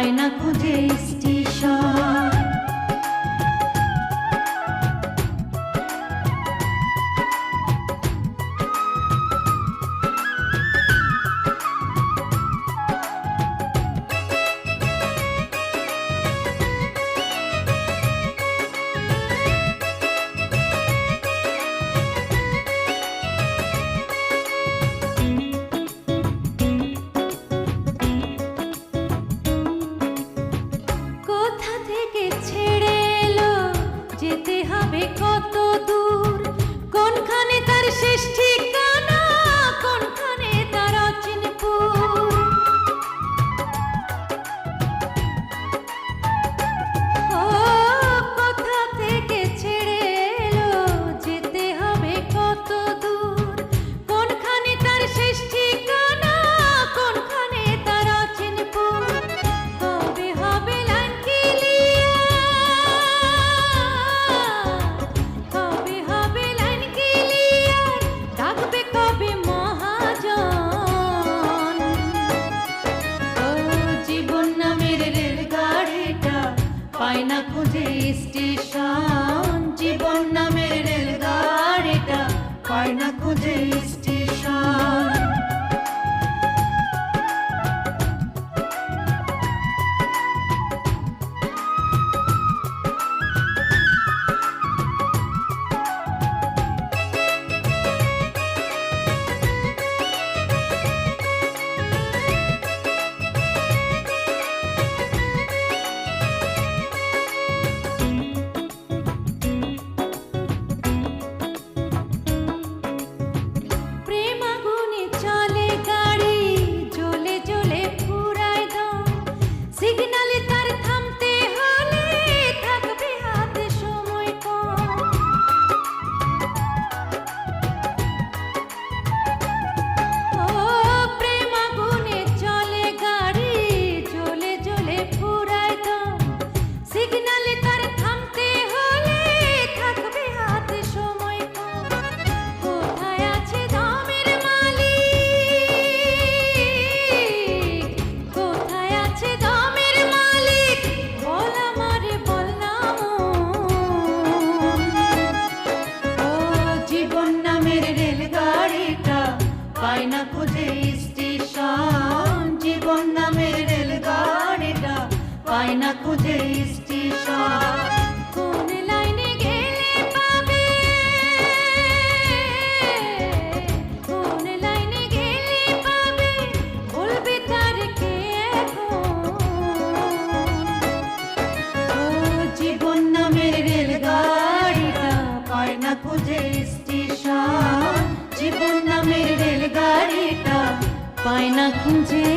পায় না খুঁজে স্টেশন। কত দূর, কোনখানে তার শেষ ঠিকানা, কোনখানে তার অচিনপুর। ও কোথা থেকে ছেড়ে এলো, যেতে হবে কত দূর, কোনখানে তার শেষ ঠিকানা, কোনখানে তার অচিনপুর। কবে হবে লাইন ক্লিয়ার, কবে হবে লাইন ক্লিয়ার, ডাকবে কবে মহাজন। ও জীবন নামের রেলগাড়িটা পায় না খুঁজে স্টেশন, জীবন নামের রেলগাড়িটা পায় না খুঁজে স্টেশন। পায় না খুঁজে স্টেশন, জীবন নামের রেলগাড়িটা পায় না খুঁজে স্টেশন। কোন লাইনে গেলে পাবে, কোন লাইনে গেলে পাবে, বলবে তার কে এখন। ও জীবন নামের রেলগাড়িটা পায় না খুঁজে স্টেশন, জীবন নামের রেলগাড়িটা পায় না খুঁজে